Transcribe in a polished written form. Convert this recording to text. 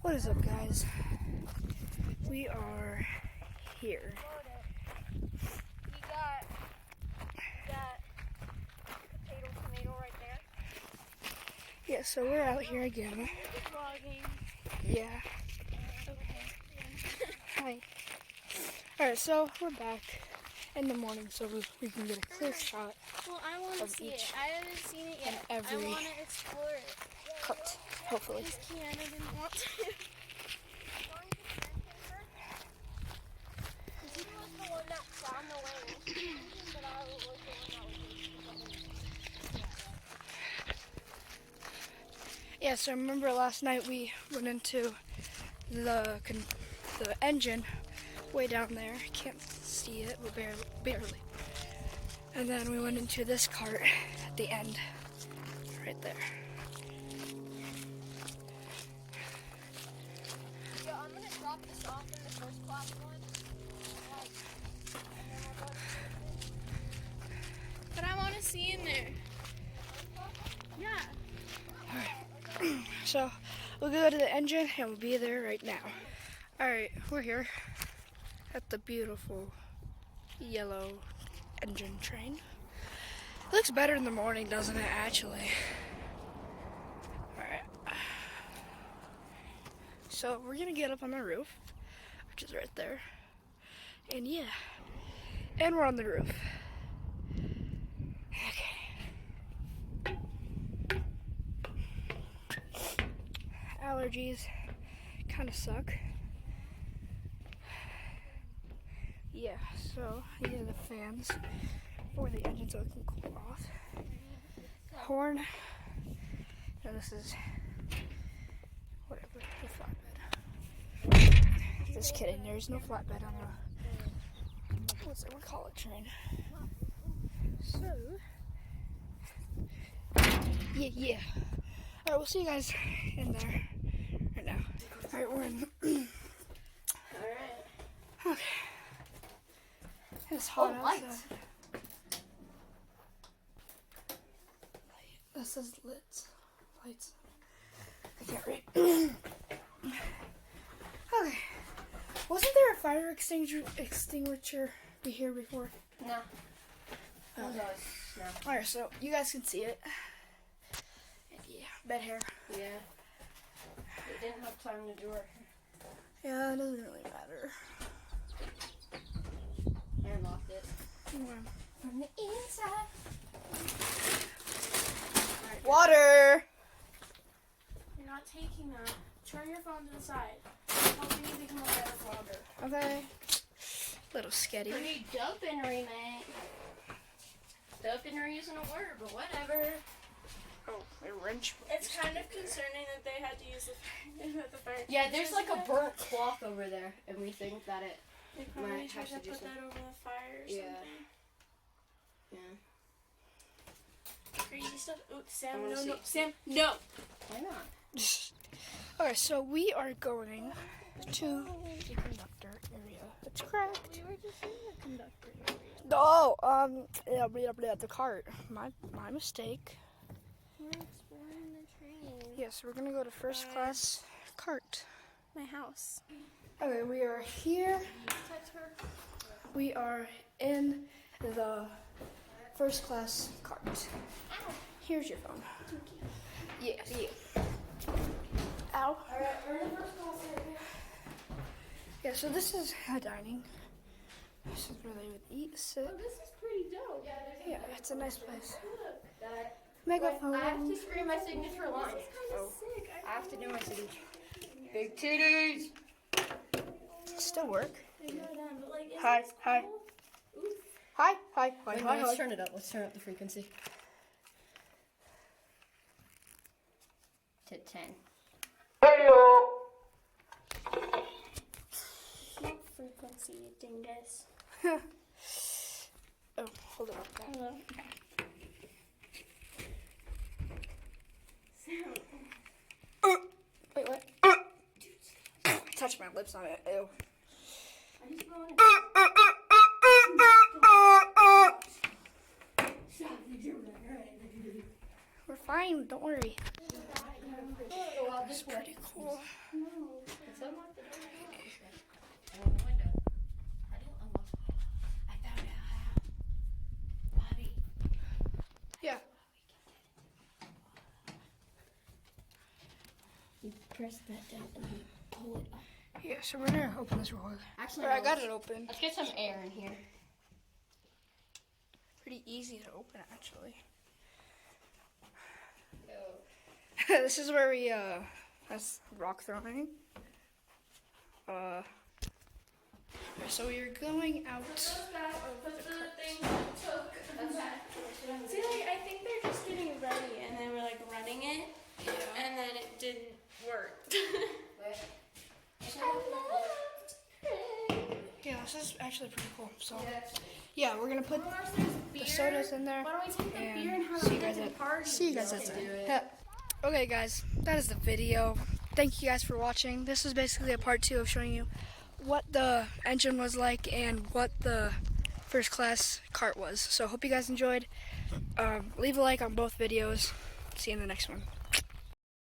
What is up, guys? We are here. We got that tomato right there. Yeah, so we're out here again. Vlogging. Yeah. Okay. Hi. Alright, so we're back in the morning so we can get a clear shot Well, I want to of see each it. I haven't seen it yet. and every I want to explore it. cut, hopefully. Because Kiana didn't want to. He was the one that found the way. But I was the one that was Yeah, so remember last night we went into the engine way down there. Can't see it, but barely. And then we went into this cart at the end, right there. Yo, I'm going to drop this off in the first class one. But I want to see in there. Yeah. Alright, so we'll go to the engine and we'll be there right now. Alright, we're here at the beautiful yellow engine train. It looks better in the morning, doesn't it, actually? Alright. So we're gonna get up on the roof, which is right there. And yeah. And we're on the roof. Okay. Allergies kind of suck. Yeah, so these are the fans for the engine so it can cool off. Horn. And this is whatever, the flatbed. Just kidding, there's no flatbed on the, what's it, we call it, train. So, yeah. Alright, we'll see you guys in there right now. Alright, we're in. Alright. Okay. It's hot outside. Lights. That says lights. Lights. I can't read. Okay. Wasn't there a fire extinguisher here before? No. Okay. No. Alright, so you guys can see it. And yeah, bed hair. Yeah. We didn't have time to do it. Yeah, it doesn't really matter. I unlocked it. From the inside. Water! You're not taking that. Turn your phone to the side. Helping you become a better vlogger. Okay. Little sketty. Pretty dopenery, mate. Dopenery isn't a word, but whatever. Oh, a wrench. It's kind of concerning that they had to use the fire. Yeah, there's like a burnt cloth over there, and we think that it They probably might tried have to to do put that over the fire or Yeah. something. Yeah. Crazy stuff. Oh, I Sam, wanna no, see. no. Sam, no. Why not? Okay, so we are going to the conductor area. That's correct. We were just in the conductor area. Oh, the cart. My mistake. We're exploring the train. Yes, we're gonna go to first class cart. My house. Okay, we are here. Touch her. We are in the first class cart. Here's your phone. Yeah. Ow. Alright, we're in the first class area. Yeah, so this is dining. This is where they would eat, sit. Oh, this is pretty dope. Yeah, it's a nice place. Look. Megaphone. I have to scream my signature line. This is kind of sick. I have to do my signature. Big titties! Still work. I know that, but like, isn't Hi, this hi. cool? Ooh. Hi. Wait, let's turn it up. Let's turn up the frequency. To 10. Not frequency, you dingus. Oh, hold it up there. Hello. Sam. Wait, what? Touch my lips on it. Ew. I just want to... We're fine. Don't worry. Go out this It's way. pretty cool. No. unlock the door? I mean, the window. How do you unlock? I found out how. Bobby. Yeah. You press that down and you pull it up. Yeah, so we're gonna open this real quick. Actually, I got it open. Let's get some air in here. Pretty easy to open, actually. Go. This is where we, that's rock throwing. So we're going out. Put the thing that took. See, like, I think they're just getting ready, and they were like running it, and then it didn't work. Yeah, this is actually pretty cool. So, yeah, we're gonna put the sodas in there. Why don't we take the And beer and have see a you guys good at party? see you guys at yeah. Okay, guys, that is the video. Thank you guys for watching. This is basically a part 2 of showing you what the engine was like and what the first class cart was. So hope you guys enjoyed. Leave a like on both videos. See you in the next one.